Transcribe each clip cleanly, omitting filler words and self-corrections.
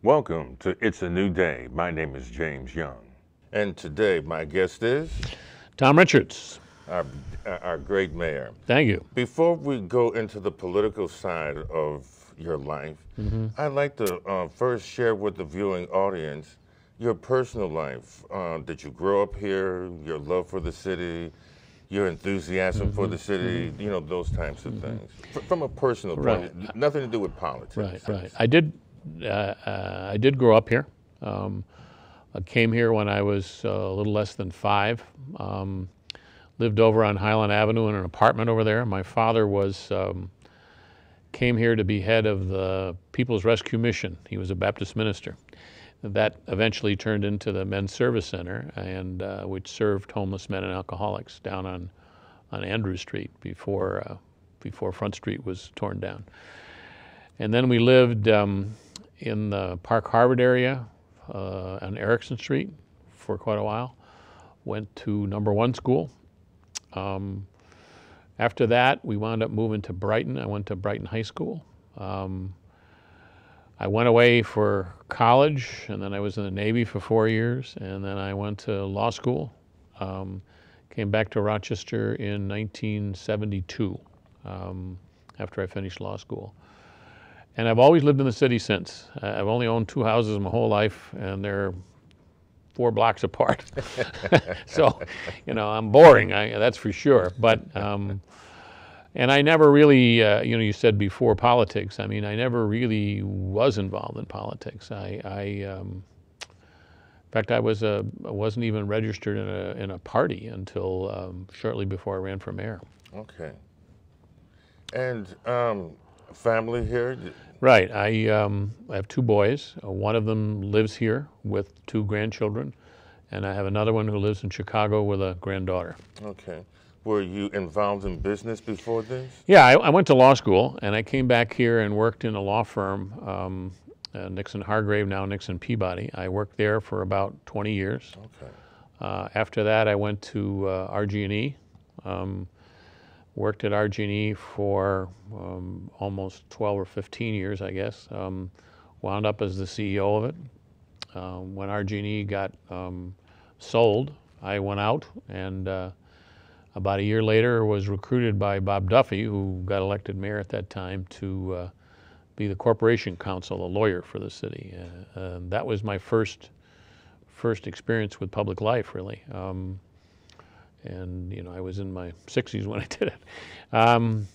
Welcome to It's a New Day. My name is James Young. And today my guest is Tom Richards. our great mayor. Thank you. Before we go into the political side of your life, I'd like to first share with the viewing audience your personal life. Did you grow up here, your love for the city, your enthusiasm for the city, you know, those types of things. From a personal point, nothing to do with politics. Right. I did grow up here. I came here when I was a little less than 5. Lived over on Highland Avenue in an apartment over there. My father came here to be head of the People's Rescue Mission. He was a Baptist minister. That eventually turned into the Men's Service Center, and which served homeless men and alcoholics down on Andrew Street before Front Street was torn down. And then we lived in the Park Harvard area on Erickson Street for quite a while. Went to number 1 school. After that, we wound up moving to Brighton. I went to Brighton High School. I went away for college, and then I was in the Navy for 4 years, and then I went to law school. Came back to Rochester in 1972 after I finished law school. And I've always lived in the city since. I've only owned 2 houses my whole life, and they're 4 blocks apart. So, you know, I'm boring, that's for sure. But, and I never really, you know, you said before politics, I mean, I never really was involved in politics. In fact, I wasn't even registered in a party until shortly before I ran for mayor. Okay. And family here? Right. I have 2 boys. One of them lives here with 2 grandchildren, and I have another one who lives in Chicago with a granddaughter. Okay. Were you involved in business before this? Yeah, I went to law school, and I came back here and worked in a law firm, Nixon Hargrave, now Nixon Peabody. I worked there for about 20 years. Okay. After that, I went to RG&E. Worked at RG&E for almost 12 or 15 years, I guess. Wound up as the CEO of it. When RG&E got sold, I went out, and about a year later was recruited by Bob Duffy, who got elected mayor at that time, to be the corporation counsel, a lawyer for the city. That was my first experience with public life, really. And, you know, I was in my 60s when I did it. And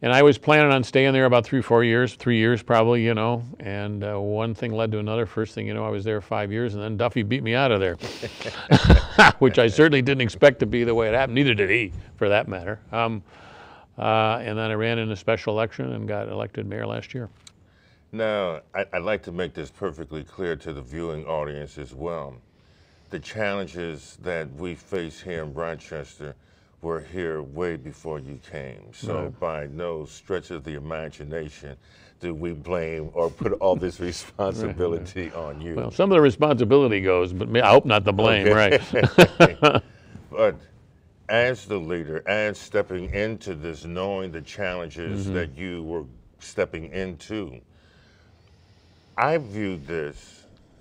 I was planning on staying there about 3 years probably, you know, and one thing led to another. First thing you know, I was there 5 years, and then Duffy beat me out of there, which I certainly didn't expect to be the way it happened. Neither did he, for that matter. And then I ran in a special election and got elected mayor last year. Now, I'd like to make this perfectly clear to the viewing audience as well. The challenges that we face here in Rochester were here way before you came. So by no stretch of the imagination do we blame or put all this responsibility on you. Well, some of the responsibility goes, but I hope not the blame, right? But as the leader, as stepping into this, knowing the challenges that you were stepping into, I viewed this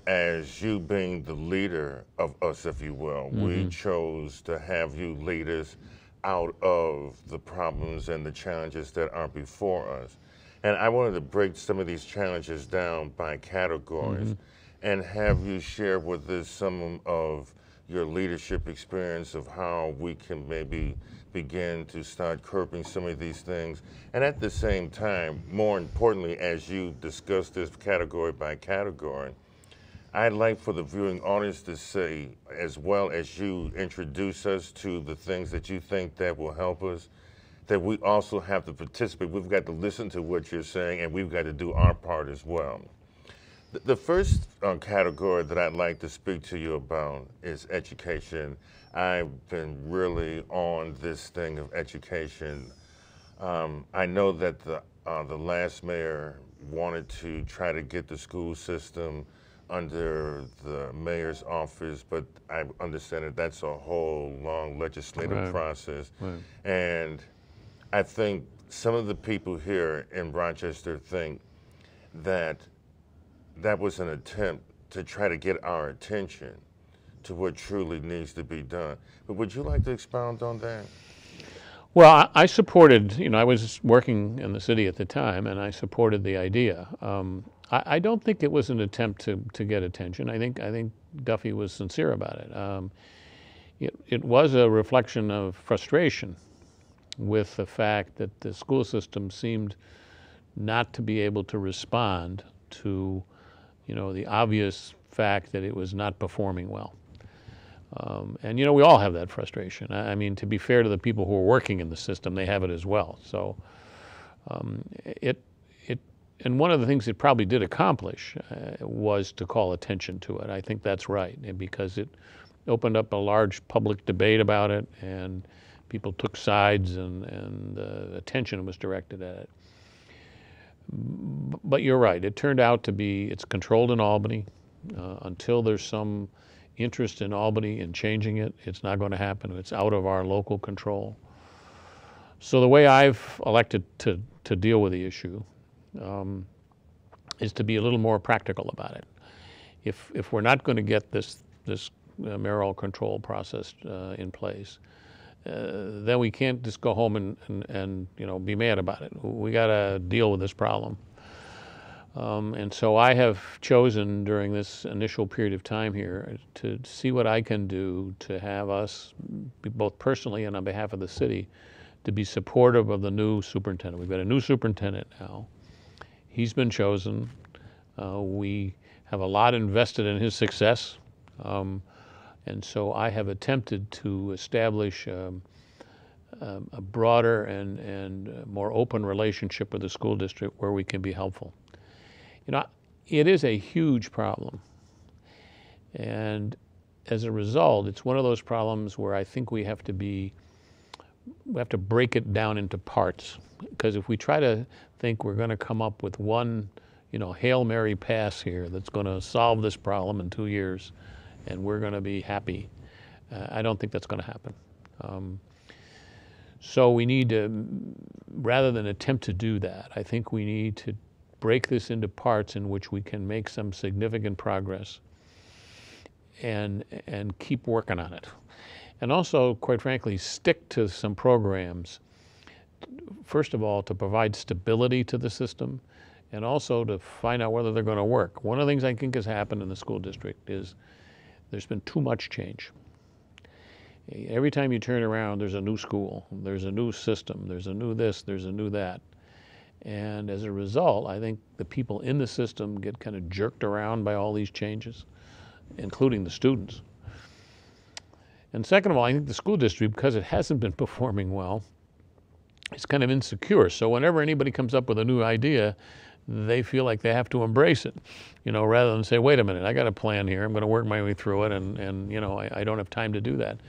as you being the leader of us, if you will. We chose to have you lead us out of the problems and the challenges that are before us. And I wanted to break some of these challenges down by categories and have you share with us some of your leadership experience of how we can maybe begin to start curbing some of these things. And at the same time, more importantly, as you discuss this category by category, I'd like for the viewing audience to say, as well as you introduce us to the things that you think that will help us, that we also have to participate. We've got to listen to what you're saying, and we've got to do our part as well. The first category that I'd like to speak to you about is education. I've been really on this thing of education. I know that the last mayor wanted to try to get the school system under the mayor's office, but I understand that that's a whole long legislative process. And I think some of the people here in Rochester think that that was an attempt to try to get our attention to what truly needs to be done. But would you like to expound on that? Well, I supported, I was working in the city at the time, and I supported the idea. I don't think it was an attempt to get attention. I think Duffy was sincere about it. It was a reflection of frustration with the fact that the school system seemed not to be able to respond to, the obvious fact that it was not performing well. And we all have that frustration. I mean, to be fair to the people who are working in the system, they have it as well. So and one of the things it probably did accomplish was to call attention to it. I think that's right, because it opened up a large public debate about it, and people took sides, and attention was directed at it. But you're right, it turned out to be, it's controlled in Albany. Until there's some interest in Albany in changing it, it's not going to happen. It's out of our local control. So the way I've elected to deal with the issue is to be a little more practical about it. If we're not going to get this mayoral control process in place, then we can't just go home and be mad about it. We got to deal with this problem. And so I have chosen during this initial period of time here to see what I can do to have us, both personally and on behalf of the city, to be supportive of the new superintendent. We've got a new superintendent now. He's been chosen. We have a lot invested in his success. And so I have attempted to establish a broader and more open relationship with the school district where we can be helpful. It is a huge problem. And as a result, it's one of those problems where I think we have to break it down into parts. Because if we try to think we're going to come up with one, Hail Mary pass here that's going to solve this problem in 2 years and we're going to be happy, I don't think that's going to happen. So we need to, rather than attempt to do that, I think we need to break this into parts in which we can make some significant progress and keep working on it. And also, quite frankly, stick to some programs, first of all, to provide stability to the system, and also to find out whether they're going to work. One of the things I think has happened in the school district is there's been too much change. Every time you turn around, there's a new school, there's a new system, there's a new this, there's a new that. And as a result, I think the people in the system get kind of jerked around by all these changes, including the students. And second of all, I think the school district, because it hasn't been performing well, is kind of insecure. So whenever anybody comes up with a new idea, they feel like they have to embrace it, rather than say, wait a minute, I got a plan here, I'm going to work my way through it, and I don't have time to do that.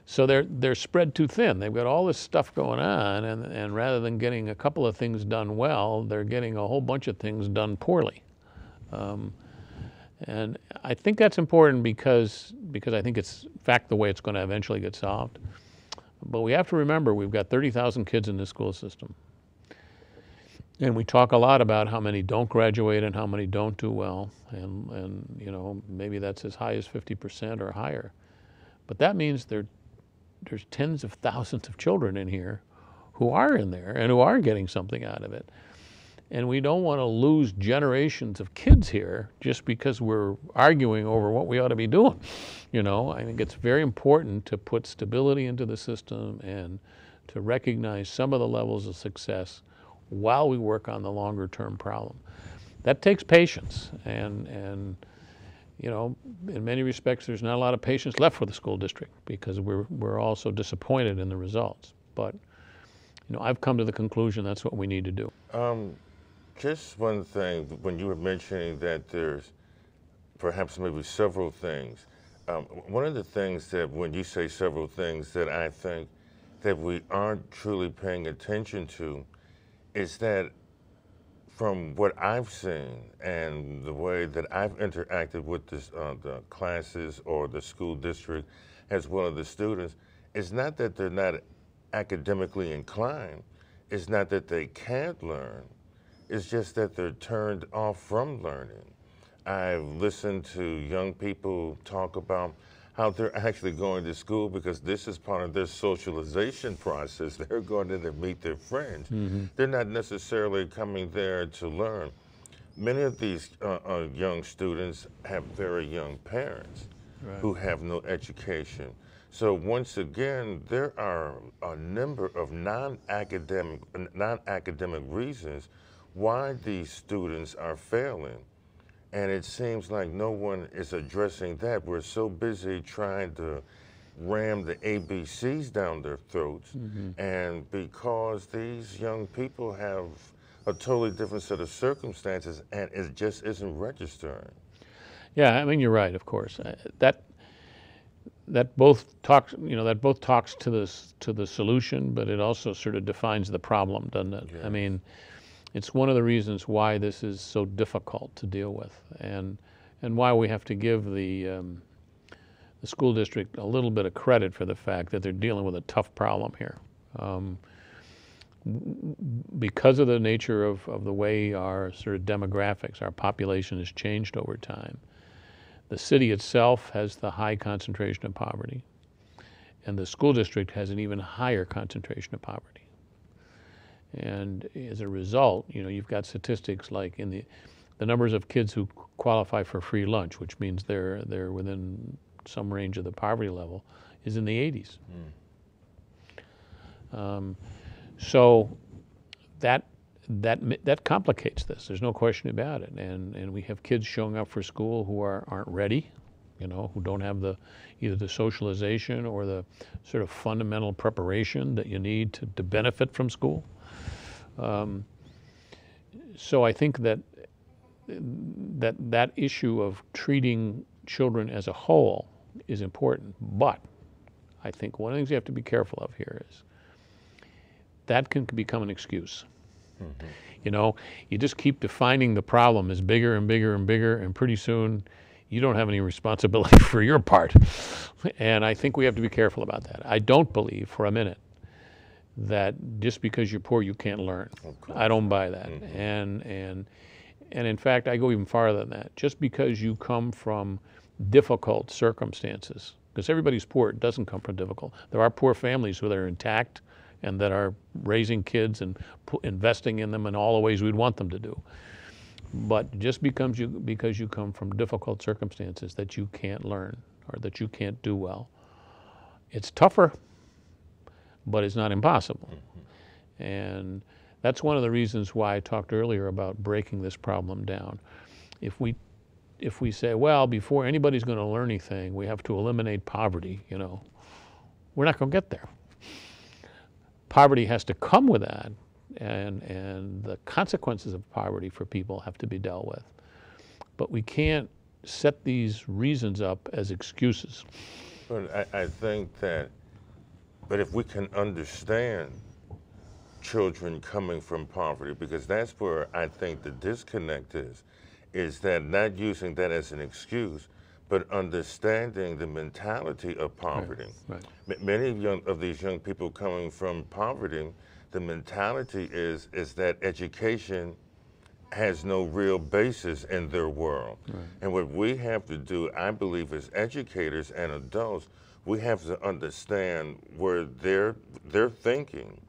So they're spread too thin. They've got all this stuff going on, and rather than getting a couple of things done well, they're getting a whole bunch of things done poorly. And I think that's important because I think it's, in fact, the way it's going to eventually get solved. But we have to remember we've got 30,000 kids in this school system. And we talk a lot about how many don't graduate and how many don't do well. And maybe that's as high as 50% or higher. But that means there's tens of thousands of children in here who are in there and who are getting something out of it. And we don't want to lose generations of kids here just because we're arguing over what we ought to be doing. I think it's very important to put stability into the system and to recognize some of the levels of success while we work on the longer term problem. That takes patience, and in many respects there's not a lot of patience left for the school district because we're all so disappointed in the results. But I've come to the conclusion that's what we need to do. Just one thing, when you were mentioning that there's perhaps maybe several things, one of the things that when you say several things that I think that we aren't truly paying attention to is that from what I've seen and the way that I've interacted with this, the classes or the school district as well as the students, it's not that they're not academically inclined, it's not that they can't learn, it's just that they're turned off from learning. I've listened to young people talk about how they're actually going to school because this is part of their socialization process. They're going there to meet their friends. They're not necessarily coming there to learn. Many of these young students have very young parents who have no education. So once again, there are a number of non-academic reasons why these students are failing. And it seems like no one is addressing that. We're so busy trying to ram the ABCs down their throats. And because these young people have a totally different set of circumstances and it just isn't registering. Yeah, I mean, you're right, of course. That both talks, to the solution, but it also sort of defines the problem, doesn't it? Yes. I mean, it's one of the reasons why this is so difficult to deal with, and why we have to give the school district a little bit of credit for the fact that they're dealing with a tough problem here. Because of the nature of the way our sort of demographics, our population has changed over time, the city itself has the high concentration of poverty, and the school district has an even higher concentration of poverty. And as a result, you've got statistics like in the numbers of kids who qualify for free lunch, which means they're within some range of the poverty level, is in the 80s. So that complicates this. There's no question about it. And we have kids showing up for school who aren't ready, who don't have either the socialization or the sort of fundamental preparation that you need to benefit from school. So I think that issue of treating children as a whole is important. But I think one of the things you have to be careful of here is that can become an excuse. You just keep defining the problem as bigger and bigger and bigger, and pretty soon you don't have any responsibility for your part. And I think we have to be careful about that. I don't believe for a minute that just because you're poor you can't learn. I don't buy that. And in fact, I go even farther than that. Just because you come from difficult circumstances, because everybody's poor, it doesn't come from difficult. There are poor families who are intact and that are raising kids and investing in them in all the ways we'd want them to do. But just because you come from difficult circumstances that you can't learn or that you can't do well, it's tougher, but it's not impossible. And that's one of the reasons why I talked earlier about breaking this problem down. If we say, well, before anybody's going to learn anything, we have to eliminate poverty, we're not going to get there. Poverty has to come with that, and the consequences of poverty for people have to be dealt with. But we can't set these reasons up as excuses. But I think that, but if we can understand children coming from poverty, because that's where I think the disconnect is that not using that as an excuse, but understanding the mentality of poverty. Right. Many of these young people coming from poverty, the mentality is that education has no real basis in their world. Right. And what we have to do, I believe, as educators and adults, we have to understand where they're thinking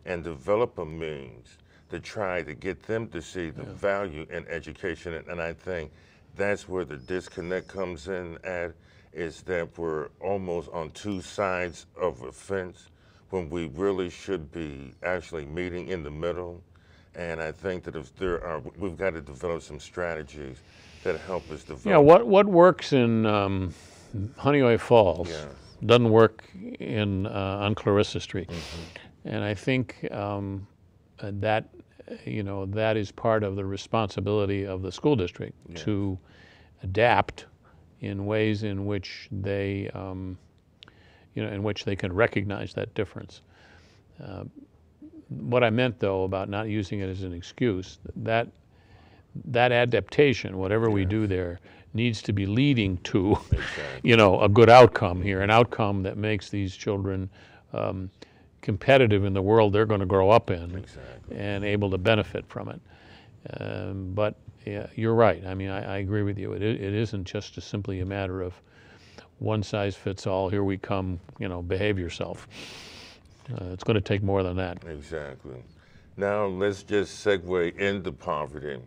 and develop a means to try to get them to see the value in education. And I think that's where the disconnect comes in at, is that we're almost on two sides of a fence when we really should be actually meeting in the middle. And I think that we've got to develop some strategies that help us develop. Yeah, what works in Honeoye Falls doesn't work on Clarissa Street. And I think that is part of the responsibility of the school district to adapt in ways in which they, can recognize that difference. What I meant, though, about not using it as an excuse, that adaptation, whatever we do there, needs to be leading to, a good outcome here, an outcome that makes these children competitive in the world they're going to grow up in and able to benefit from it. But yeah, you're right. I mean, I agree with you. It isn't just simply a matter of one size fits all. Here we come. Behave yourself. It's going to take more than that. Exactly. Now let's just segue into poverty.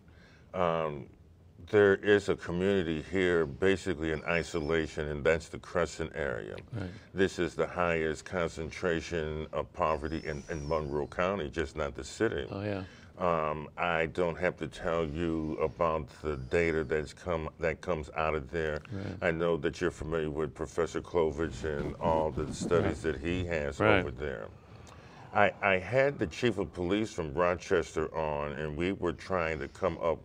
There is a community here basically in isolation, and that's the Crescent area. Right. This is the highest concentration of poverty in Monroe County, just not the city. Oh, yeah. I don't have to tell you about the data that comes out of there. Right. I know that you're familiar with Professor Clovich and all the studies that he has over there. I had the chief of police from Rochester on, and we were trying to come up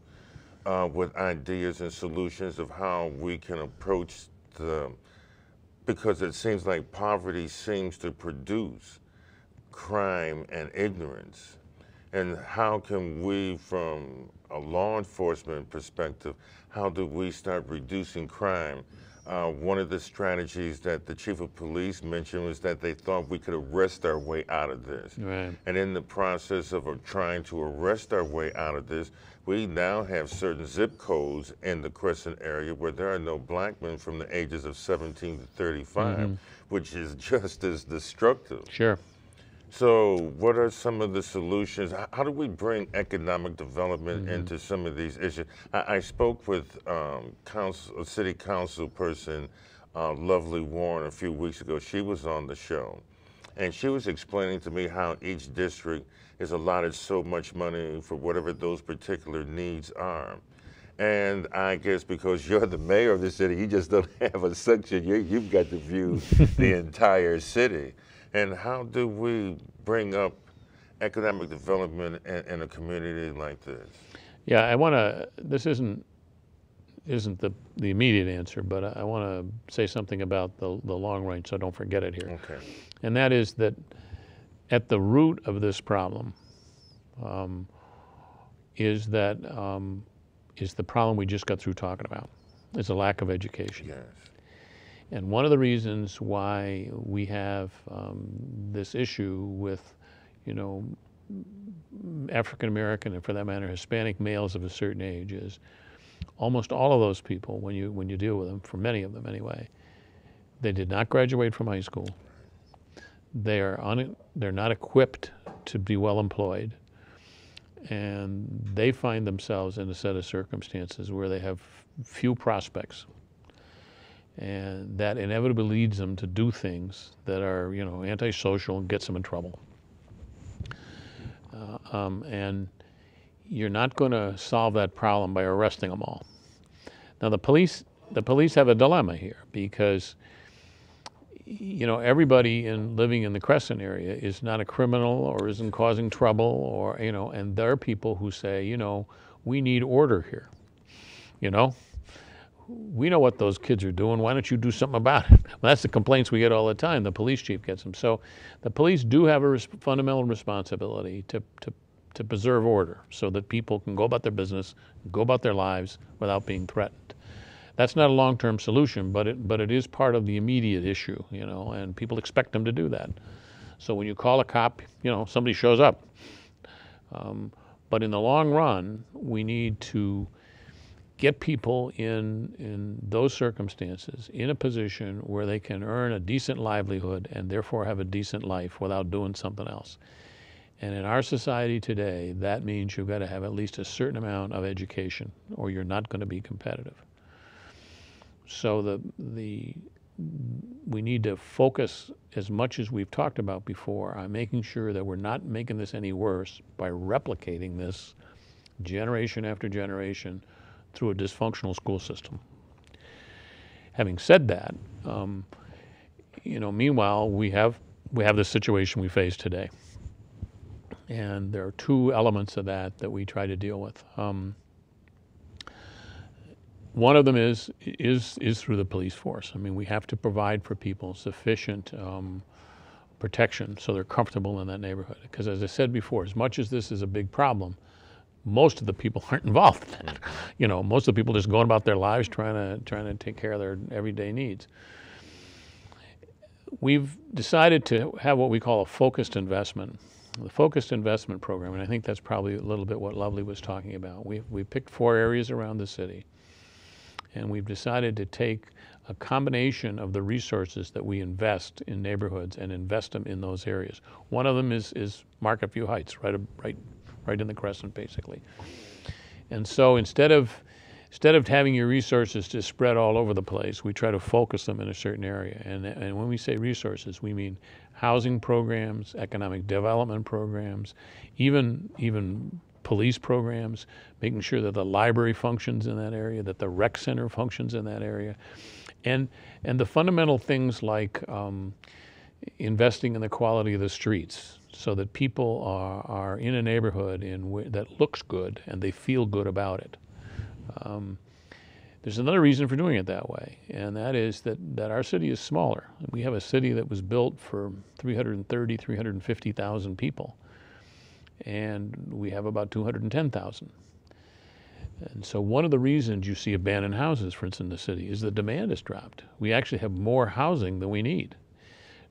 with ideas and solutions of how we can approach because it seems like poverty seems to produce crime and ignorance. And how can we, from a law enforcement perspective, how do we start reducing crime? One of the strategies that the chief of police mentioned was that they thought we could arrest our way out of this. Right. And in the process of trying to arrest our way out of this, we now have certain zip codes in the Crescent area where there are no black men from the ages of 17 to 35, which is just as destructive. Sure. So what are some of the solutions? How do we bring economic development into some of these issues? I spoke with city council person, Lovely Warren, a few weeks ago. She was on the show, and she was explaining to me how each district is allotted so much money for whatever those particular needs are. And I guess because you're the mayor of the city, you just don't have a section. You've got to view the entire city. And how do we bring up economic development in a community like this? Yeah, I want to. This isn't the immediate answer, but I want to say something about the long range, so don't forget it here. Okay. And that is that at the root of this problem is the problem we just got through talking about. It's a lack of education. Yes. And one of the reasons why we have this issue with, African American and, for that matter, Hispanic males of a certain age is almost all of those people, when you deal with them, for many of them anyway, they did not graduate from high school. They're not equipped to be well employed, and they find themselves in a set of circumstances where they have few prospects. And that inevitably leads them to do things that are, antisocial and gets them in trouble. And you're not going to solve that problem by arresting them all. Now, the police have a dilemma here because, everybody living in the Crescent area is not a criminal or isn't causing trouble, or, and there are people who say, we need order here, We know what those kids are doing. Why don't you do something about it? Well, that's the complaints we get all the time. The police chief gets them. So the police do have a fundamental responsibility to preserve order so that people can go about their business, go about their lives without being threatened. That's not a long-term solution, but it is part of the immediate issue, and people expect them to do that. So when you call a cop, somebody shows up. But in the long run, we need to get people in those circumstances in a position where they can earn a decent livelihood and therefore have a decent life without doing something else. And in our society today, that means you've got to have at least a certain amount of education or you're not going to be competitive. So we need to focus as much as we've talked about before on making sure that we're not making this any worse by replicating this generation after generation through a dysfunctional school system. Having said that, meanwhile, we have the situation we face today. And there are two elements of that we try to deal with. One of them is through the police force. I mean, we have to provide for people sufficient protection so they're comfortable in that neighborhood. Because as I said before, as much as this is a big problem, most of the people aren't involved in that. Most of the people just going about their lives trying to take care of their everyday needs. We've decided to have what we call a focused investment the focused investment program, and I think that's probably a little bit what Lovely was talking about. We picked 4 areas around the city, and we've decided to take a combination of the resources that we invest in neighborhoods and invest them in those areas. One of them is Market View Heights, right in the Crescent, basically. And so instead of having your resources just spread all over the place, we try to focus them in a certain area. And when we say resources, we mean housing programs, economic development programs, even police programs, making sure that the library functions in that area, that the rec center functions in that area, and the fundamental things like investing in the quality of the streets, so that people are in a neighborhood that looks good and they feel good about it. There's another reason for doing it that way, and that is that our city is smaller. We have a city that was built for 350,000 people, and we have about 210,000. And so one of the reasons you see abandoned houses, for instance, in the city is the demand has dropped. We actually have more housing than we need.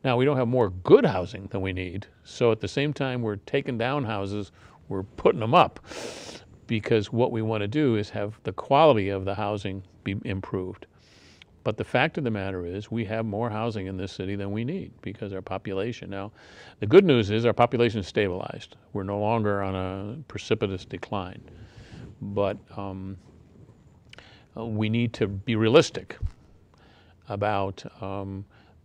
Now, we don't have more good housing than we need, so at the same time we're taking down houses, we're putting them up, because what we want to do is have the quality of the housing be improved. But the fact of the matter is we have more housing in this city than we need because our population. Now, the good news is our population is stabilized. We're no longer on a precipitous decline. But we need to be realistic about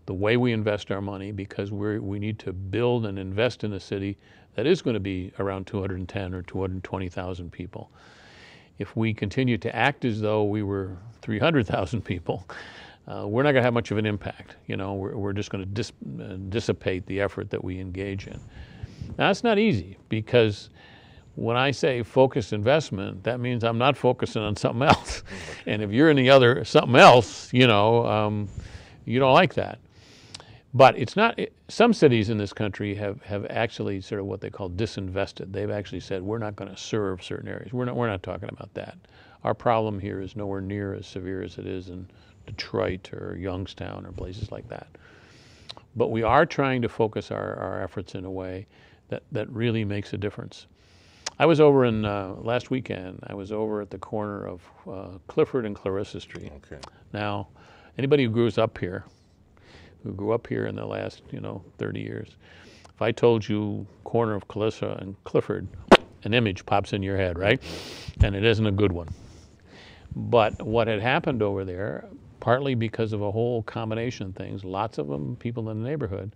the way we invest our money, because we need to build and invest in a city that is going to be around 210 or 220,000 people. If we continue to act as though we were 300,000 people, we're not going to have much of an impact. You know, we're just going to dissipate the effort that we engage in. Now, that's not easy, because when I say focused investment, that means I'm not focusing on something else. And if you're in the other something else, you know, you don't like that. But it's not, some cities in this country have actually sort of what they call disinvested. They've actually said, we're not going to serve certain areas. We're not talking about that. Our problem here is nowhere near as severe as it is in Detroit or Youngstown or places like that. But we are trying to focus our efforts in a way that really makes a difference. I was over in, last weekend, I was over at the corner of Clifford and Clarissa Street. Okay. Now, anybody who grew up here in the last, 30 years, if I told you corner of Clarissa and Clifford, an image pops in your head, right? And it isn't a good one. But what had happened over there, partly because of a whole combination of things, lots of them, people in the neighborhood,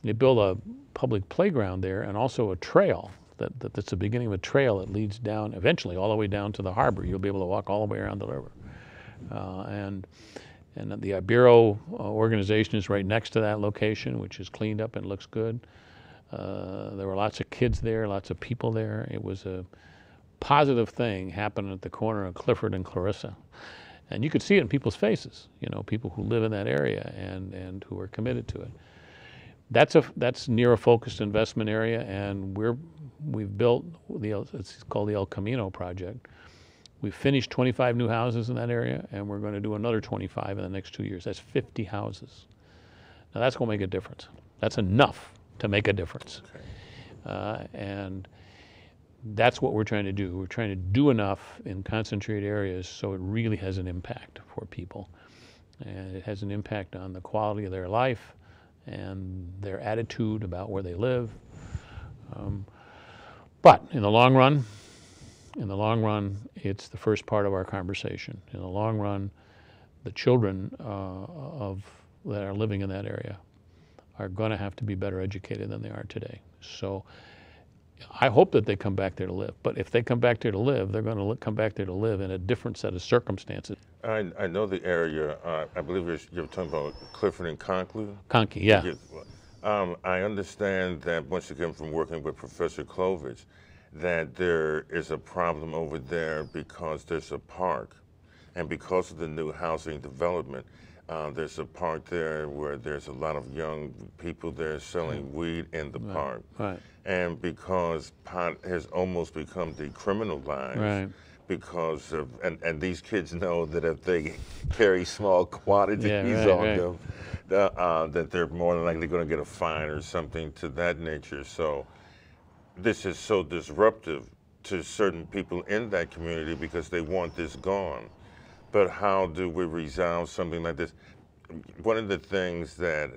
they built a public playground there and also a trail. That's the beginning of a trail that leads down, eventually, all the way down to the harbor. You'll be able to walk all the way around the river. And the Ibero organization is right next to that location, which is cleaned up and looks good. There were lots of kids there, lots of people there. It was a positive thing happening at the corner of Clifford and Clarissa. And you could see it in people's faces, people who live in that area and who are committed to it. That's near a focused investment area, and we've built it's called the El Camino project. We've finished 25 new houses in that area, and we're going to do another 25 in the next 2 years. That's 50 houses. Now that's going to make a difference. That's enough to make a difference. Okay. And that's what we're trying to do. We're trying to do enough in concentrated areas so it really has an impact for people. And it has an impact on the quality of their life and their attitude about where they live. But in the long run, it's the first part of our conversation. In the long run, the children that are living in that area are going to have to be better educated than they are today. So I hope that they come back there to live. But if they come back there to live, they're going to come back there to live in a different set of circumstances. I know the area. I believe you're talking about Clifford and Conklin. Conkey, yeah. I understand that once again from working with Professor Clovich, that there is a problem over there because there's a park, and because of the new housing development, there's a park there where there's a lot of young people there selling weed in the park. Right. And because pot has almost become decriminalized, right, because of, and these kids know that if they carry small quantities on them, that they're more than likely going to get a fine or something to that nature. So this is so disruptive to certain people in that community because they want this gone. But how do we resolve something like this? One of the things that,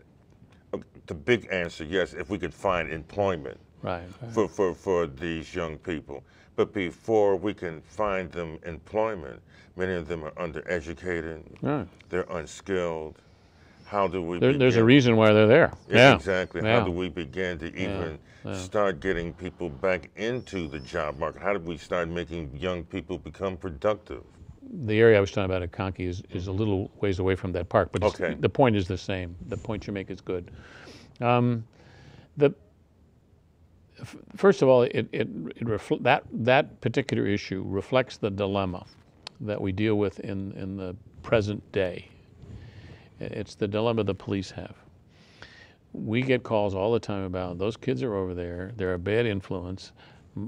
the big answer, yes, if we could find employment Right. for these young people. But before we can find them employment, many of them are undereducated, Right. they're unskilled. How do we There's a reason why they're there. Yeah. Exactly. Yeah. How do we begin to even start getting people back into the job market? How do we start making young people become productive? The area I was talking about at Conkey is a little ways away from that park, but Okay. the point is the same. The point you make is good. First of all, that particular issue reflects the dilemma that we deal with in the present day. It's the dilemma the police have. We get calls all the time about those kids are over there, they're a bad influence,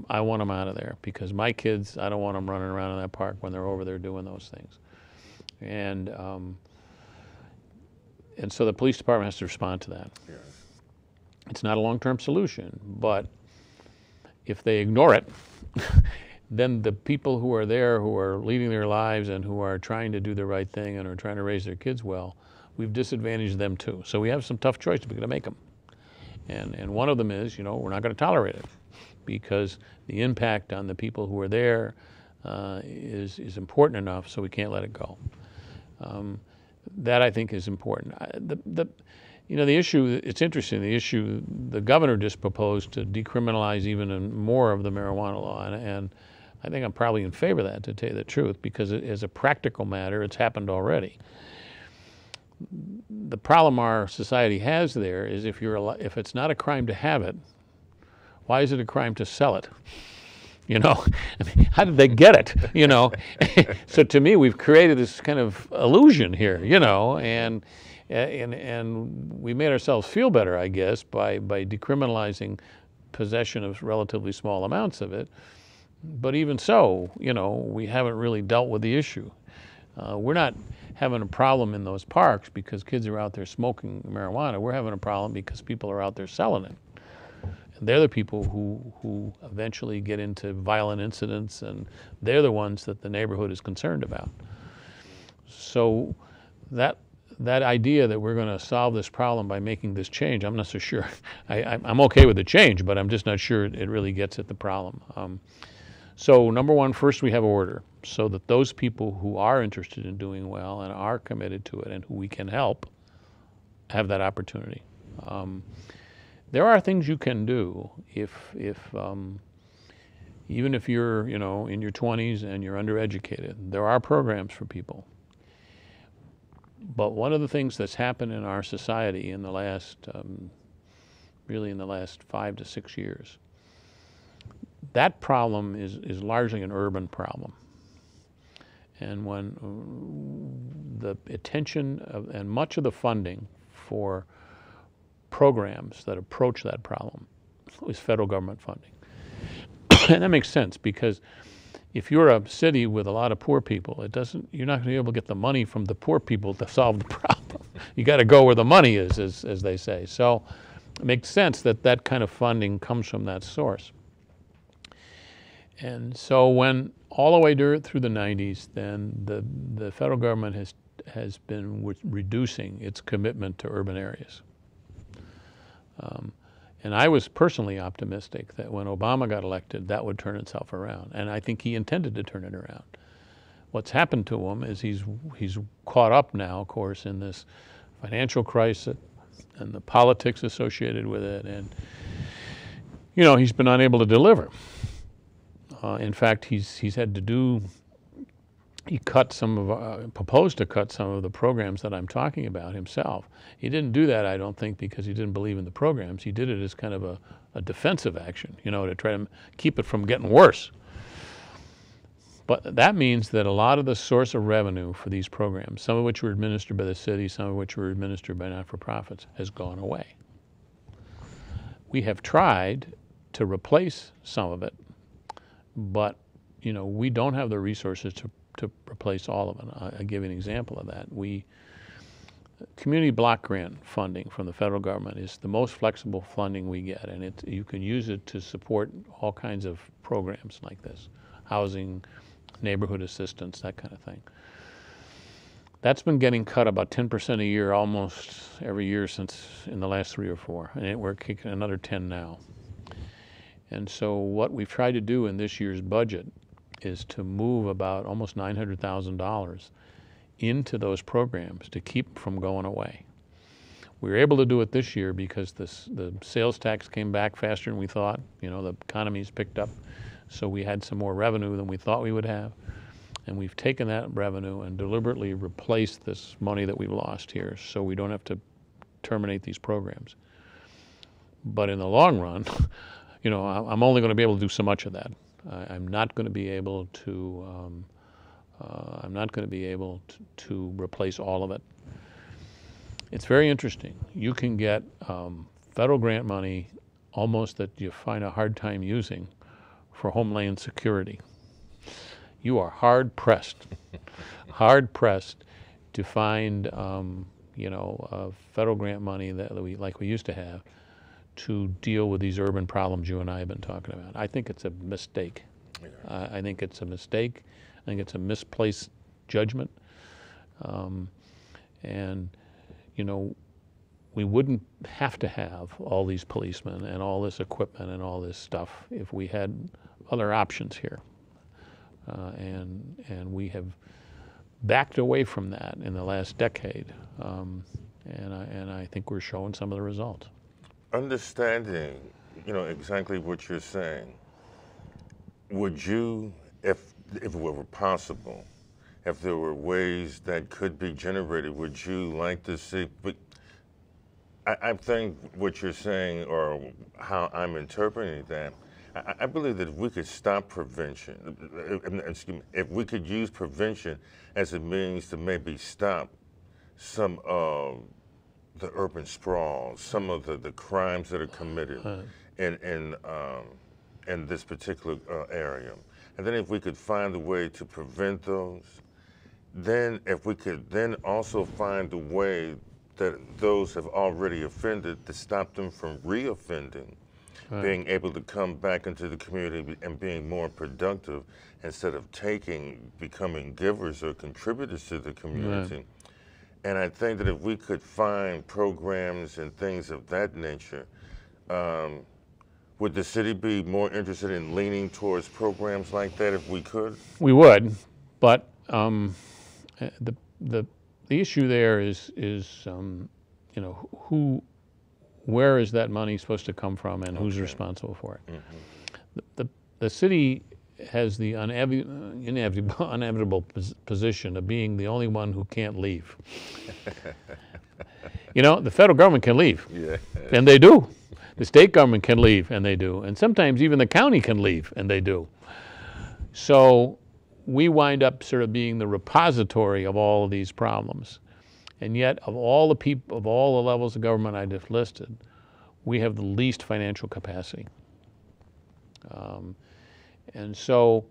I want them out of there because my kids, I don't want them running around in that park when they're over there doing those things. And so the police department has to respond to that. Yes. It's not a long-term solution, but if they ignore it, then the people who are there, who are leading their lives and who are trying to do the right thing and are trying to raise their kids well, we've disadvantaged them too. So we have some tough choices we're going to make them. And one of them is, we're not going to tolerate it because the impact on the people who are there is important enough, so we can't let it go. That I think is important. The issue, it's interesting, the governor just proposed to decriminalize even more of the marijuana law, and I think I'm probably in favor of that, to tell you the truth, because as a practical matter, it's happened already. The problem our society has there is if it's not a crime to have it, why is it a crime to sell it? I mean, how did they get it? So to me, we've created this kind of illusion here, and we made ourselves feel better, I guess, by decriminalizing possession of relatively small amounts of it. But even so, we haven't really dealt with the issue. We're not having a problem in those parks because kids are out there smoking marijuana. We're having a problem because people are out there selling it. And they're the people who eventually get into violent incidents, and they're the ones that the neighborhood is concerned about. So that idea that we're going to solve this problem by making this change, I'm not so sure. I'm okay with the change, but I'm just not sure it really gets at the problem. So number one, first we have order, so that those people who are interested in doing well and are committed to it and who we can help have that opportunity. There are things you can do if even if you're in your 20s and you're undereducated. There are programs for people. But one of the things that's happened in our society in the last, really in the last 5 to 6 years, that problem is largely an urban problem. And when the attention and much of the funding for programs that approach that problem is federal government funding. And that makes sense because if you're a city with a lot of poor people, you're not going to be able to get the money from the poor people to solve the problem. You got to go where the money is, as they say. So it makes sense that kind of funding comes from that source. And so when all the way through the 90s, then the federal government has been reducing its commitment to urban areas. And I was personally optimistic that when Obama got elected, that would turn itself around. And I think he intended to turn it around. What's happened to him is he's caught up now, of course, in this financial crisis and the politics associated with it. And, he's been unable to deliver. In fact, he's had to proposed to cut some of the programs that I'm talking about himself. He didn't do that, I don't think, because he didn't believe in the programs. He did it as kind of a defensive action, to try to keep it from getting worse. But that means that a lot of the source of revenue for these programs, some of which were administered by the city, some of which were administered by not-for-profits, has gone away. We have tried to replace some of it, but we don't have the resources to replace all of it. I'll give you an example of that. community block grant funding from the federal government is the most flexible funding we get, and you can use it to support all kinds of programs like this, housing, neighborhood assistance, that kind of thing. That's been getting cut about 10% a year almost every year since in the last 3 or 4, and we're kicking another 10 now. And so what we've tried to do in this year's budget is to move about almost $900,000 into those programs to keep from going away. We were able to do it this year because the sales tax came back faster than we thought. You know, the economy's picked up, so we had some more revenue than we thought we would have. And we've taken that revenue and deliberately replaced this money that we've lost here so we don't have to terminate these programs. But in the long run, you know, I'm only going to be able to do so much of that. I'm not going to be able to to replace all of it. It's very interesting. You can get federal grant money almost that you find a hard time using for homeland security. You are hard pressed to find federal grant money that we used to have to deal with these urban problems you and I have been talking about. I think it's a mistake. Yeah. I think it's a mistake. I think it's a misplaced judgment. And, you know, we wouldn't have to have all these policemen and all this equipment and all this stuff if we had other options here. And we have backed away from that in the last decade. And I think we're showing some of the results. Understanding, you know, exactly what you're saying, would you, if it were possible, if there were ways that could be generated, would you like to see, I think what you're saying, or how I'm interpreting that, I believe that if we could stop prevention, if we could use prevention as a means to maybe stop some of the urban sprawl, some of the crimes that are committed in this particular area, and then if we could find a way to prevent those, then if we could then also find a way that those have already offended to stop them from re-offending, being able to come back into the community and being more productive instead of becoming givers or contributors to the community. And I think that if we could find programs and things of that nature, would the city be more interested in leaning towards programs like that if we could? We would, but the issue there is you know, where is that money supposed to come from, and who's responsible for it? Mm-hmm. The city has the inevitable position of being the only one who can't leave. You know, the federal government can leave, and they do. The state government can leave, and they do. And sometimes even the county can leave, and they do. So we wind up sort of being the repository of all of these problems. And yet, of all the people, of all the levels of government I just listed, we have the least financial capacity. And so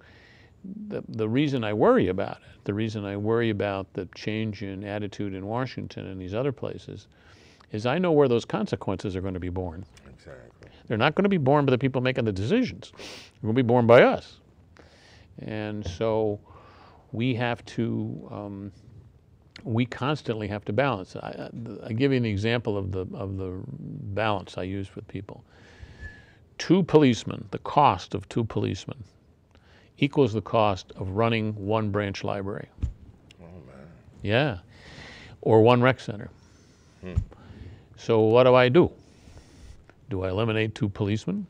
the reason I worry about it, the reason I worry about the change in attitude in Washington and these other places, is I know where those consequences are going to be born. Exactly. They're not going to be born by the people making the decisions. They're going to be born by us. And so we have to, we constantly have to balance. I give you an example of the balance I use with people. 2 policemen, the cost of 2 policemen equals the cost of running 1 branch library. Oh, man. Yeah. Or 1 rec center. So what do? Do I eliminate 2 policemen,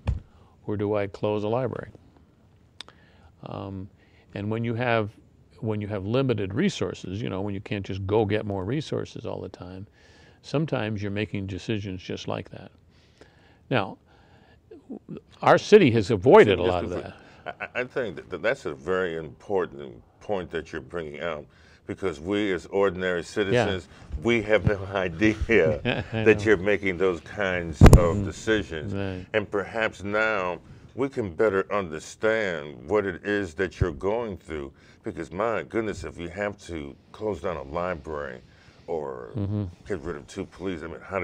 or do I close a library? And when you have limited resources, you know, when you can't just go get more resources all the time, sometimes you're making decisions just like that. Now, our city has avoided a lot of that. I think that's a very important point that you're bringing out, because we as ordinary citizens, we have no idea that you're making those kinds of decisions. Right. And perhaps now we can better understand what it is that you're going through, because my goodness, if you have to close down a library or get rid of 2 police. I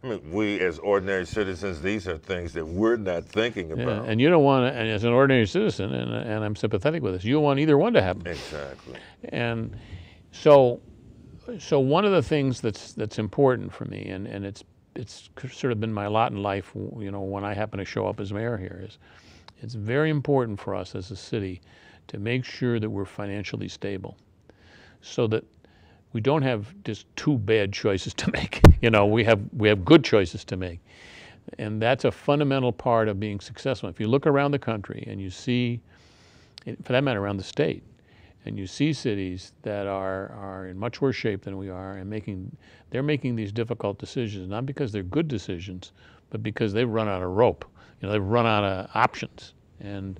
mean, we as ordinary citizens, these are things that we're not thinking Yeah, about. and you don't want to, and as an ordinary citizen, and I'm sympathetic with this, you don't want either one to happen. Exactly. And so one of the things that's important for me, and it's sort of been my lot in life, you know, when I happen to show up as mayor here, is it's very important for us as a city to make sure that we're financially stable, so that we don't have just 2 bad choices to make. You know, we have good choices to make, and that's a fundamental part of being successful. If you look around the country and you see, for that matter, around the state, and you see cities that are in much worse shape than we are, and they're making these difficult decisions, not because they're good decisions, but because they've run out of rope. You know, they've run out of options, and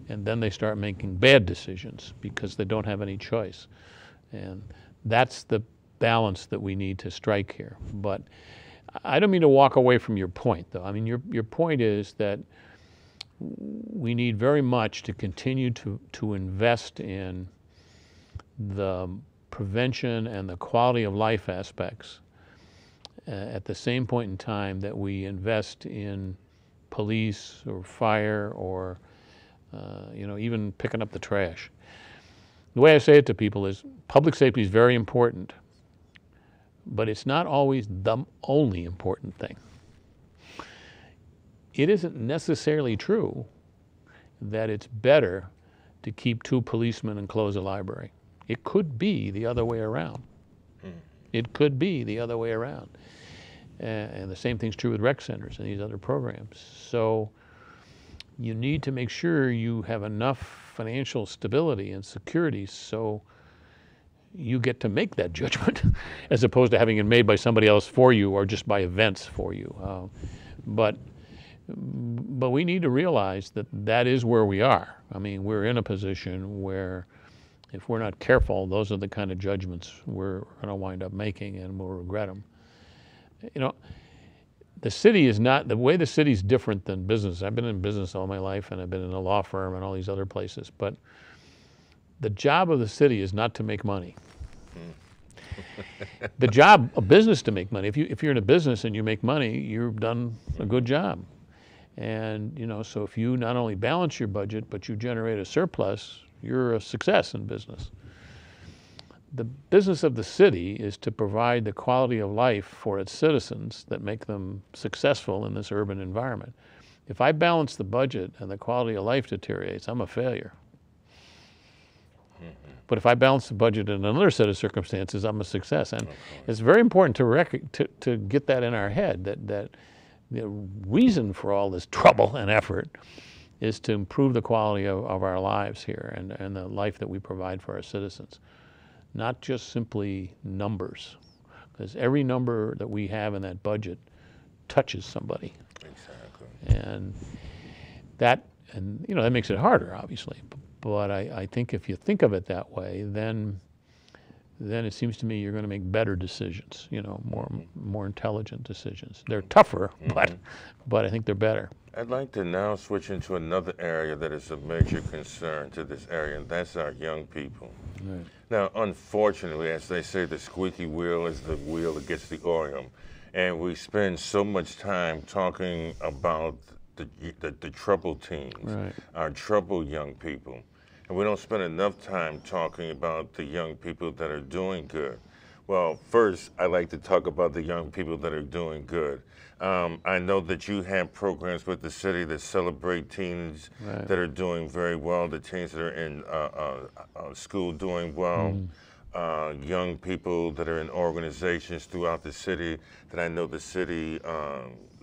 then they start making bad decisions because they don't have any choice. And that's the balance that we need to strike here. But I don't mean to walk away from your point, though. I mean, your point is that we need very much to continue to invest in the prevention and the quality of life aspects at the same point in time that we invest in police or fire or you know, even picking up the trash. The way I say it to people is public safety is very important, but it's not always the only important thing. It isn't necessarily true that it's better to keep 2 policemen and close a library. It could be the other way around. It could be the other way around. And the same thing's true with rec centers and these other programs. So you need to make sure you have enough financial stability and security so you get to make that judgment as opposed to having it made by somebody else for you or just by events for you. But we need to realize that that is where we are. I mean, we're in a position where if we're not careful, those are the kind of judgments we're going to wind up making, and we'll regret them. You know, the city is not, the way the city's different than business. I've been in business all my life, and I've been in a law firm and all these other places, but the job of the city is not to make money. The job of business to make money. If you're in a business and you make money, you've done a good job. And, you know, so if you not only balance your budget, but you generate a surplus, you're a success in business. The business of the city is to provide the quality of life for its citizens that make them successful in this urban environment. If I balance the budget and the quality of life deteriorates, I'm a failure. But if I balance the budget in another set of circumstances, I'm a success. And it's very important to get that in our head, that the reason for all this trouble and effort is to improve the quality of our lives here and the life that we provide for our citizens. Not just simply numbers, because every number that we have in that budget touches somebody. Exactly. And that makes it harder, obviously. But I think if you think of it that way, then it seems to me you're going to make better decisions, you know, more intelligent decisions. They're tougher, but I think they're better. I'd like to now switch into another area that is a major concern to this area, and that's our young people. Right. Now, unfortunately, as they say, the squeaky wheel is the wheel that gets the oil. And we spend so much time talking about the troubled teens, right, our troubled young people. And we don't spend enough time talking about the young people that are doing good. Well, first, I like to talk about the young people that are doing good. I know that you have programs with the city that celebrate teens that are doing very well, the teens that are in school doing well, young people that are in organizations throughout the city that I know the city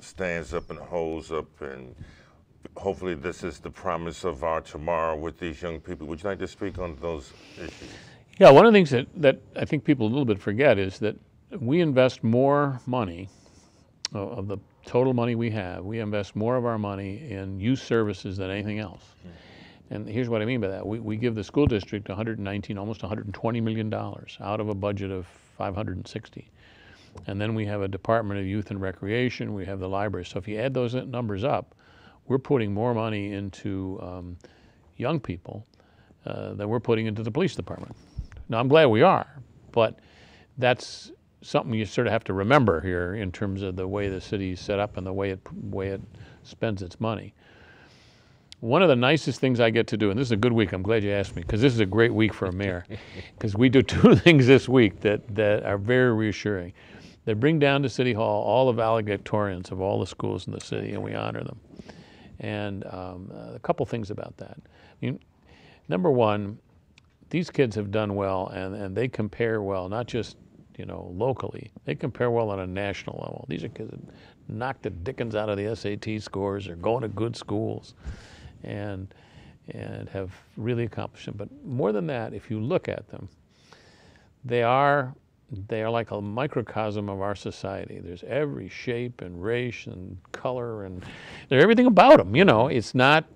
stands up and holds up, and hopefully this is the promise of our tomorrow with these young people. Would you like to speak on those issues? Yeah, one of the things that I think people a little bit forget is that we invest more money of the total money we have. We invest more of our money in youth services than anything else. And here's what I mean by that. We give the school district almost $120 million out of a budget of $560. And then we have a Department of Youth and Recreation, we have the library. So if you add those numbers up, we're putting more money into young people than we're putting into the police department. Now, I'm glad we are, but that's something you sort of have to remember here in terms of the way the city is set up and the way it spends its money. One of the nicest things I get to do, and this is a good week, I'm glad you asked me, because this is a great week for a mayor, because we do two things this week that are very reassuring. They bring down to City Hall all the valedictorians of all the schools in the city, and we honor them. And a couple things about that. I mean, number one, these kids have done well, and they compare well, not just locally. They compare well on a national level. These are kids that knocked the dickens out of the SAT scores, are going to good schools, and have really accomplished them. But more than that, if you look at them, they are like a microcosm of our society. There's every shape and race and color, and there's everything about them. It's not.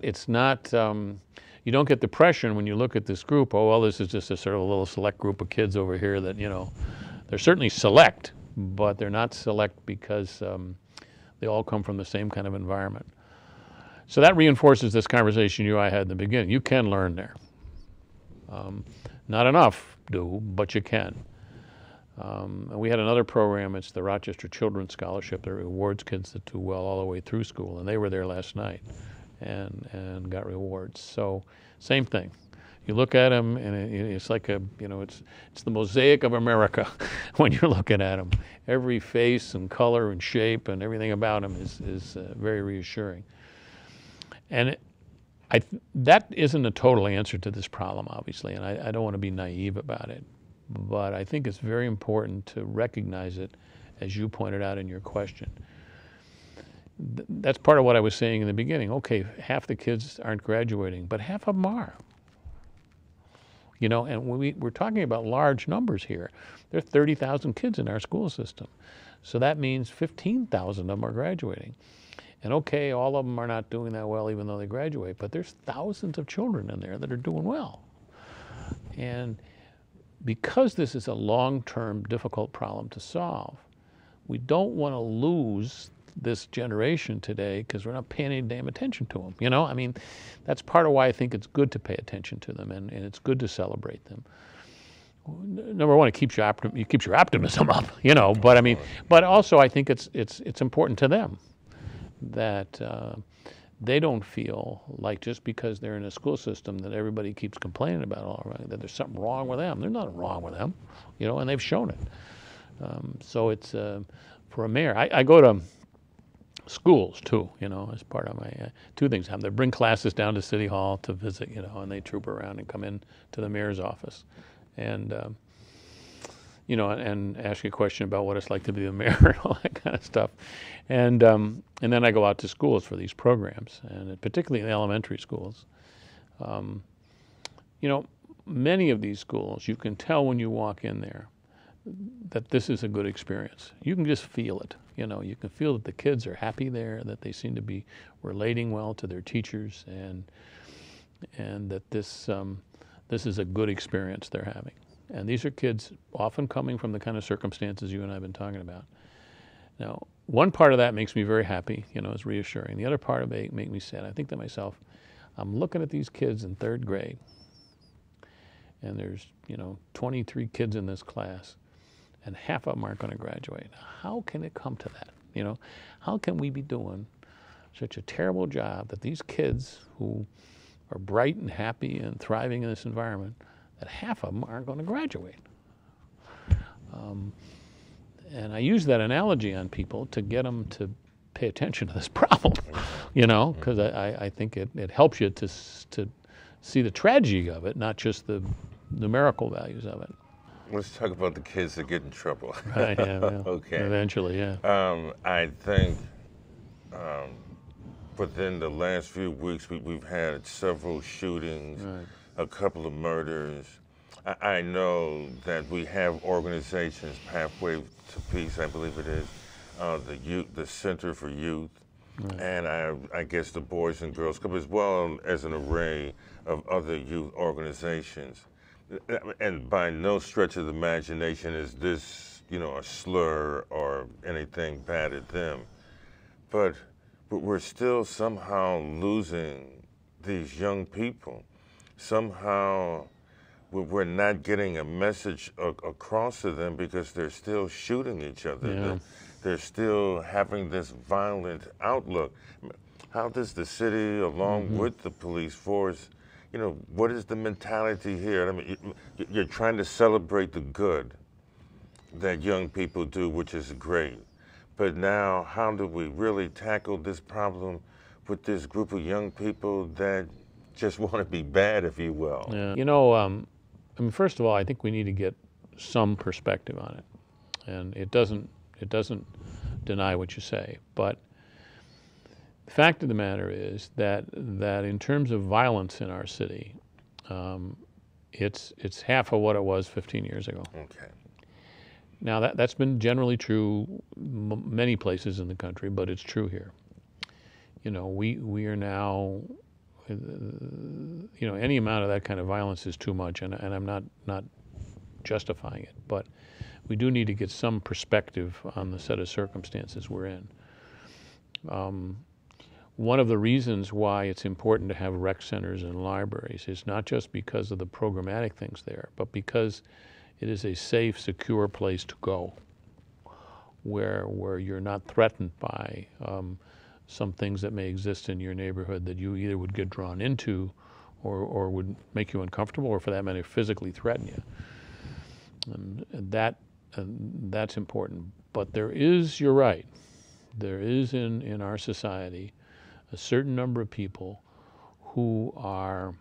You don't get depression when you look at this group. Oh well, this is just a sort of a little select group of kids over here that they're certainly select, but they're not select because they all come from the same kind of environment. So that reinforces this conversation you and I had in the beginning. You can learn there. Not enough, but you can. And we had another program, it's the Rochester Children's Scholarship that rewards kids that do well all the way through school, and they were there last night and got rewards. So same thing. You look at them, and it's like it's the mosaic of America when you're looking at them. Every face and color and shape and everything about them is very reassuring. And that isn't a total answer to this problem, obviously, and I don't want to be naive about it. But I think it's very important to recognize it, as you pointed out in your question. That's part of what I was saying in the beginning. Okay, half the kids aren't graduating, but half of them are. And we're talking about large numbers here. There are 30,000 kids in our school system. So that means 15,000 of them are graduating. And okay, all of them are not doing that well even though they graduate, but there's thousands of children in there that are doing well. And because this is a long-term difficult problem to solve, we don't want to lose this generation today because we're not paying any damn attention to them. I mean, that's part of why I think it's good to pay attention to them, and it's good to celebrate them. Number one, it keeps your optimism up, but also I think it's important to them that they don't feel like just because they're in a school system that everybody keeps complaining about all right, that there's something wrong with them. There's nothing wrong with them, and they've shown it. So it's for a mayor. I go to schools too, as part of my two things. They bring classes down to City Hall to visit, and they troop around and come in to the mayor's office, and and ask you a question about what it's like to be the mayor and all that kind of stuff. And then I go out to schools for these programs, and particularly in the elementary schools. Many of these schools, you can tell when you walk in there that this is a good experience. You can just feel it. You can feel that the kids are happy there, that they seem to be relating well to their teachers, and that this is a good experience they're having. And these are kids often coming from the kind of circumstances you and I have been talking about. Now, one part of that makes me very happy, is reassuring. The other part of it makes me sad. I think to myself, I'm looking at these kids in third grade, and there's, 23 kids in this class, and half of them aren't going to graduate. How can it come to that? How can we be doing such a terrible job that these kids who are bright and happy and thriving in this environment, that half of them aren't going to graduate? And I use that analogy on people to get them to pay attention to this problem, because I think it helps you to see the tragedy of it, not just the numerical values of it. Let's talk about the kids that get in trouble. Right, yeah. Okay. Eventually, yeah. I think within the last few weeks, we've had several shootings, right, a couple of murders. I know that we have organizations, Pathway to Peace, I believe it is, the Center for Youth, right, and I guess the Boys and Girls Club, as well as an array of other youth organizations. And by no stretch of the imagination is this, a slur or anything bad at them. But we're still somehow losing these young people. Somehow we're not getting a message across to them because they're still shooting each other. Yeah. They're still having this violent outlook. How does the city, along with the police force, what is the mentality here? I mean, you're trying to celebrate the good that young people do, which is great. But now, how do we really tackle this problem with this group of young people that just want to be bad, if you will? Yeah. I mean, first of all, I think we need to get some perspective on it, and it doesn't deny what you say. But the fact of the matter is that in terms of violence in our city, it's half of what it was 15 years ago. Okay. Now that's been generally true many places in the country, but it's true here. We are now, any amount of that kind of violence is too much, and I'm not justifying it, but we do need to get some perspective on the set of circumstances we're in. One of the reasons why it's important to have rec centers and libraries is not just because of the programmatic things there, but because it is a safe, secure place to go where you're not threatened by some things that may exist in your neighborhood that you either would get drawn into or would make you uncomfortable, or for that matter, physically threaten you. And that's important. But there is, you're right, there is in our society a certain number of people who are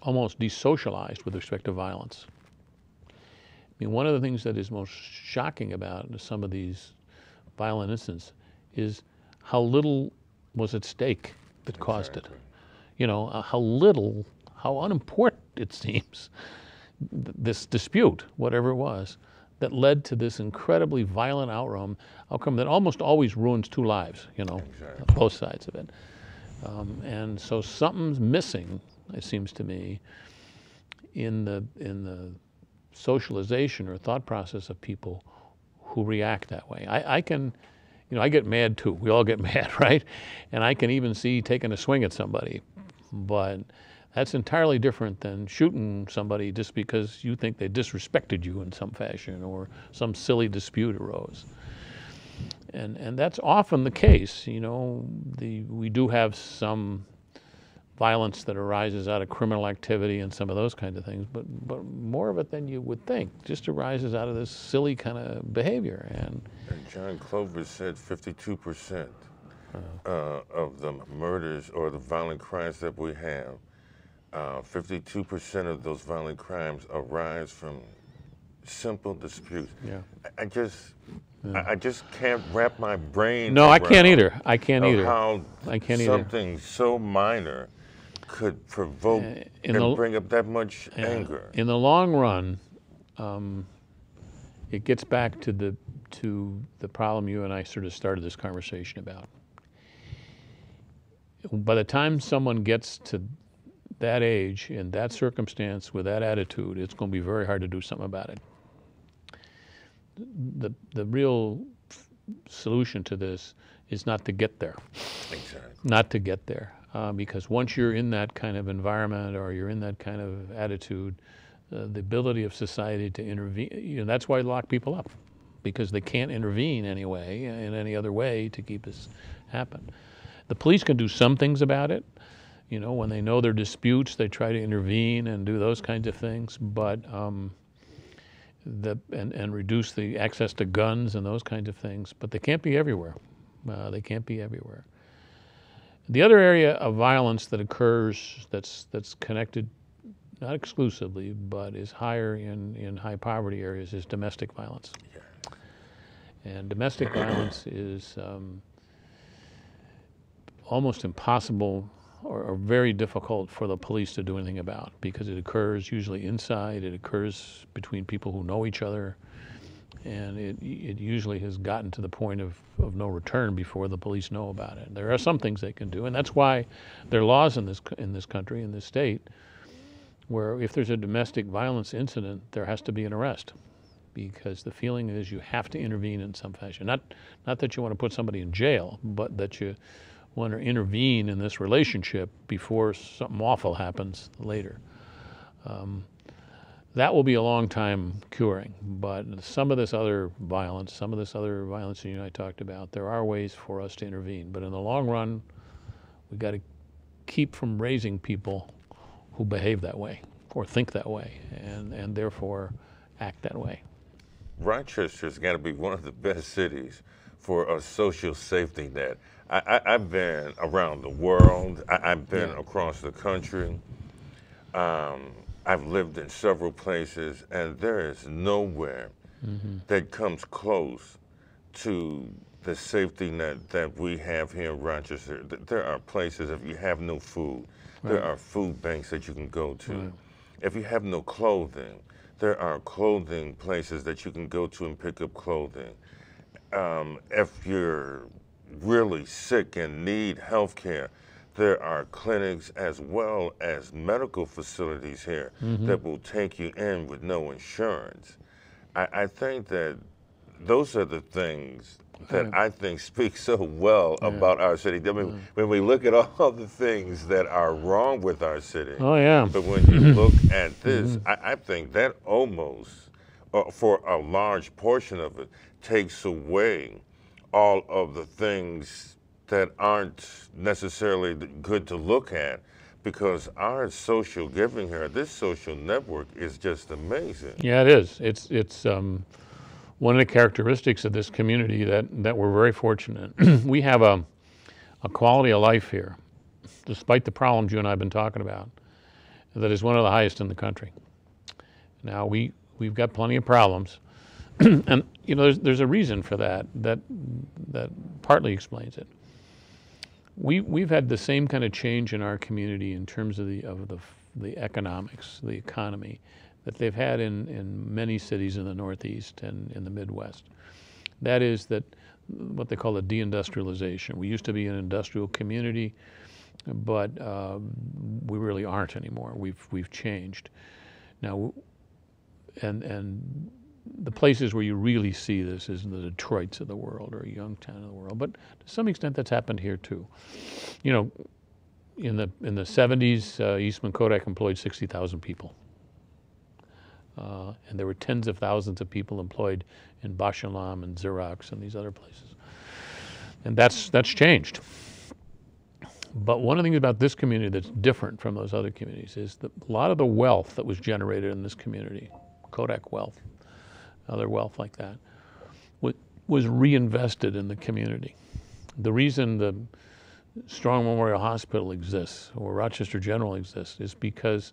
almost desocialized with respect to violence. I mean, one of the things that is most shocking about some of these violent incidents is how little was at stake that caused it. How unimportant it seems, this dispute, whatever it was, that led to this incredibly violent outcome that almost always ruins two lives, Exactly. both sides of it. And so something's missing, it seems to me, in the socialization or thought process of people who react that way. I get mad too. We all get mad, right? And I can even see taking a swing at somebody, but that's entirely different than shooting somebody just because you think they disrespected you in some fashion or some silly dispute arose. And that's often the case. We do have some violence that arises out of criminal activity and some of those kinds of things, but more of it than you would think just arises out of this silly kind of behavior. And John Clover said 52% of the murders or the violent crimes that we have, 52% of those violent crimes arise from simple disputes. Yeah. I just can't wrap my brain. No, I can't either. I can't either. How I can't something so minor could provoke and bring up that much anger. In the long run, it gets back to the problem you and I sort of started this conversation about. By the time someone gets to that age, in that circumstance, with that attitude, it's going to be very hard to do something about it. The real solution to this is not to get there. Exactly. Not to get there. Because once you're in that kind of environment or you're in that kind of attitude, the ability of society to intervene, that's why they lock people up, because they can't intervene anyway, in any other way to keep this happen. The police can do some things about it. When they know there are disputes, they try to intervene and do those kinds of things, but and reduce the access to guns and those kinds of things, but they can't be everywhere. They can't be everywhere. The other area of violence that occurs that's connected, not exclusively, but is higher in high poverty areas, is domestic violence. And domestic violence is almost impossible or very difficult for the police to do anything about, because it occurs usually inside, it occurs between people who know each other, and it usually has gotten to the point of no return before the police know about it. There are some things they can do, and that's why there are laws in this country, in this state, where if there's a domestic violence incident, there has to be an arrest, because the feeling is you have to intervene in some fashion. Not that you want to put somebody in jail, but that you want to intervene in this relationship before something awful happens later. That will be a long time curing, but some of this other violence, you and I talked about, there are ways for us to intervene. But in the long run, we've got to keep from raising people who behave that way or think that way and therefore act that way. Rochester's got to be one of the best cities for a social safety net. I've been around the world. I've been across the country. I've lived in several places, and there is nowhere that comes close to the safety net that we have here in Rochester. There are places, if you have no food, there are food banks that you can go to. If you have no clothing, there are clothing places that you can go to and pick up clothing. If you're really sick and need health care, there are clinics as well as medical facilities here that will take you in with no insurance. I think that those are the things that I think speak so well about our city. I mean, when we look at all the things that are wrong with our city, but when you look at this, I think that almost, for a large portion of it, takes away all of the things that aren't necessarily good to look at, because our social giving here, this social network, is just amazing. Yeah, it is. It's one of the characteristics of this community that we're very fortunate. We have a quality of life here, despite the problems you and I have been talking about, that is one of the highest in the country. Now we've got plenty of problems, and you know there's a reason for that partly explains it. We've had the same kind of change in our community in terms of the economics, the economy, that they've had in many cities in the Northeast and in the Midwest. That is that what they call the deindustrialization. We used to be an industrial community, but we really aren't anymore. We've changed. Now, and the places where you really see this is the Detroits of the world or Youngstown of the world, but to some extent that's happened here too. You know, in the 70s, Eastman Kodak employed 60,000 people. And there were tens of thousands of people employed in Bausch & Lomb and Xerox and these other places. And that's changed. But one of the things about this community that's different from those other communities is that a lot of the wealth that was generated in this community, Kodak wealth, other wealth like that, was reinvested in the community. The reason the Strong Memorial Hospital exists, or Rochester General exists, is because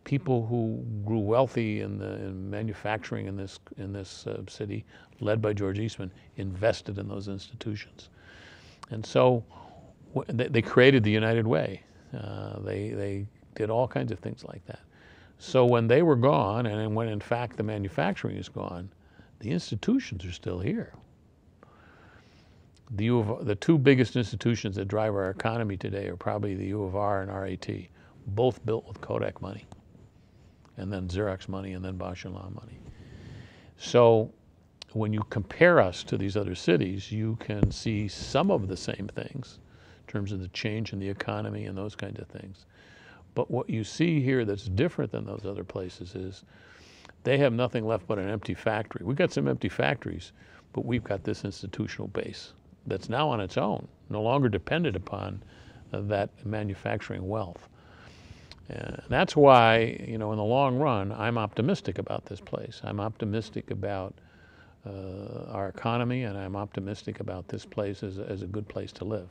people who grew wealthy in manufacturing in this city, led by George Eastman, invested in those institutions. And so they created the United Way. They did all kinds of things like that. So when they were gone, and when in fact the manufacturing is gone, the institutions are still here. The two biggest institutions that drive our economy today are probably the U of R and RAT, both built with Kodak money, and then Xerox money, and then Bausch & Lomb money. So when you compare us to these other cities, you can see some of the same things in terms of the change in the economy and those kinds of things. But what you see here that's different than those other places is they have nothing left but an empty factory. We've got some empty factories, but we've got this institutional base that's now on its own, no longer dependent upon that manufacturing wealth. And that's why, you know, in the long run, I'm optimistic about this place. I'm optimistic about our economy, and I'm optimistic about this place as a good place to live.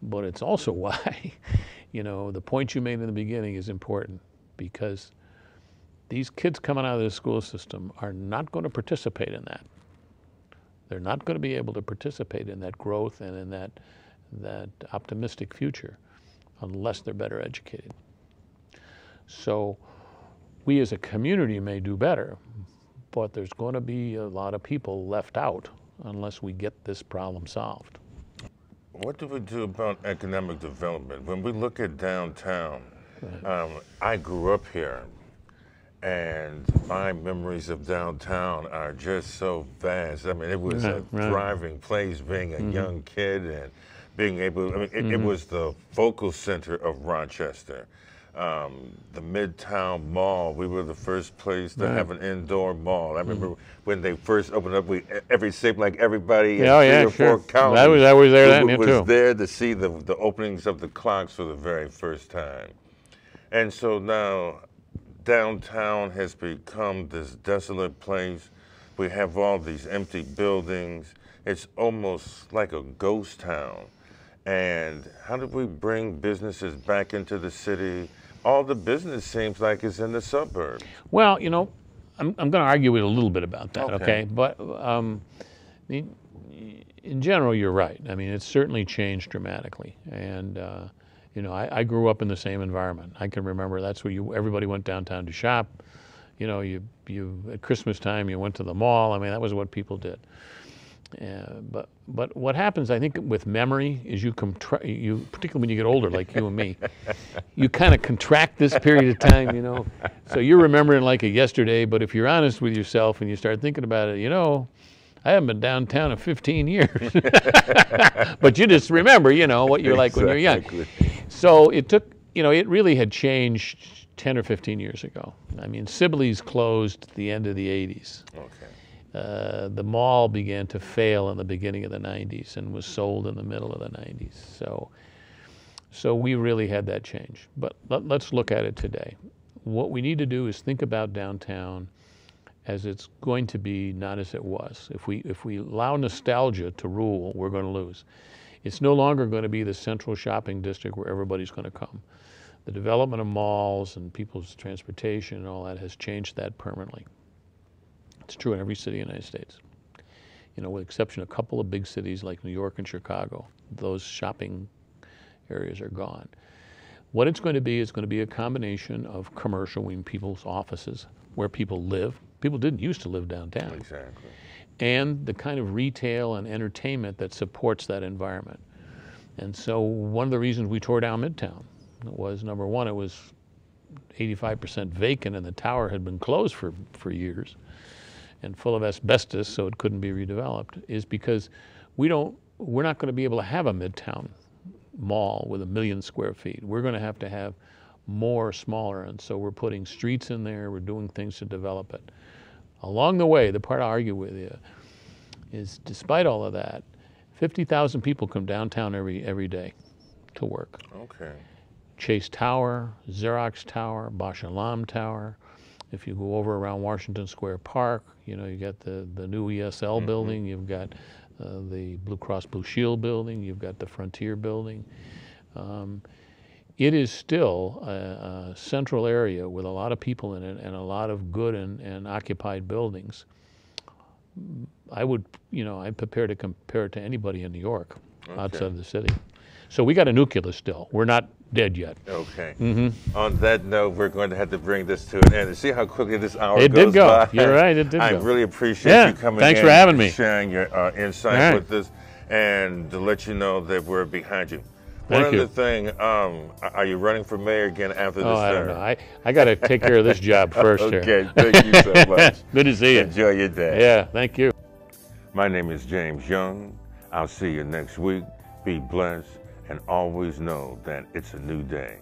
But it's also why, you know, the point you made in the beginning is important, because these kids coming out of the school system are not going to participate in that. They're not going to be able to participate in that growth and in that optimistic future unless they're better educated. So we as a community may do better, but there's going to be a lot of people left out unless we get this problem solved. What do we do about economic development? When we look at downtown, I grew up here, and my memories of downtown are just so vast. I mean, it was a thriving place, being a young kid and being able, I mean, it was the focal center of Rochester. The Midtown Mall. We were the first place to have an indoor mall. I remember when they first opened up. Seemed like everybody in three or four counties I was there then, too. there to see the openings of the clocks for the very first time. And so now downtown has become this desolate place. We have all these empty buildings. It's almost like a ghost town. And how do we bring businesses back into the city? All the business seems like it's in the suburbs. Well, you know, I'm going to argue with a little bit about that, okay? But in general, you're right. I mean, it's certainly changed dramatically. And, you know, I grew up in the same environment. I can remember that's where everybody went downtown to shop. You know, you at Christmas time, you went to the mall. I mean, that was what people did. But what happens, I think, with memory is particularly when you get older, like you and me, you kind of contract this period of time, you know. So you're remembering like a yesterday, but if you're honest with yourself and you start thinking about it, you know, I haven't been downtown in 15 years. But you just remember, you know, what you're like when you're young. So it took, you know, it really had changed 10 or 15 years ago. I mean, Sibley's closed at the end of the 80s. Okay. The mall began to fail in the beginning of the 90s and was sold in the middle of the 90s. So we really had that change. But let's look at it today. What we need to do is think about downtown as it's going to be, not as it was. If we allow nostalgia to rule, we're going to lose. It's no longer going to be the central shopping district where everybody's going to come. The development of malls and people's transportation and all that has changed that permanently. It's true in every city in the United States. You know, with the exception of a couple of big cities like New York and Chicago, those shopping areas are gone. What it's going to be is going to be a combination of commercial, in people's offices, where people live. People didn't used to live downtown. Exactly. And the kind of retail and entertainment that supports that environment. And so one of the reasons we tore down Midtown was, number one, it was 85% vacant and the tower had been closed for years and full of asbestos, so it couldn't be redeveloped, is because we're not going to be able to have a Midtown mall with 1 million square feet. We're going to have more smaller, and so we're putting streets in there, we're doing things to develop it. Along the way, the part I argue with you is, despite all of that, 50,000 people come downtown every day to work. Okay. Chase Tower, Xerox Tower, Bosch Alam Tower. If you go over around Washington Square Park, you know, you got the new ESL building, you've got the Blue Cross Blue Shield building, you've got the Frontier building. It is still a central area with a lot of people in it and a lot of good and occupied buildings. I'm prepared to compare it to anybody in New York outside of the city. So we got a nucleus still. We're not dead yet. Okay. On that note, we're going to have to bring this to an end. And see how quickly this hour goes by? It did go. You're right, it did go. I really appreciate you coming in. Thanks for having me. Sharing your insight with us, and to let you know that we're behind you. One other thing, are you running for mayor again after this term? I don't know. I got to take care of this job first here. Okay, thank you so much. Good to see you. Enjoy your day. Yeah, thank you. My name is James Young. I'll see you next week. Be blessed, and always know that it's a new day.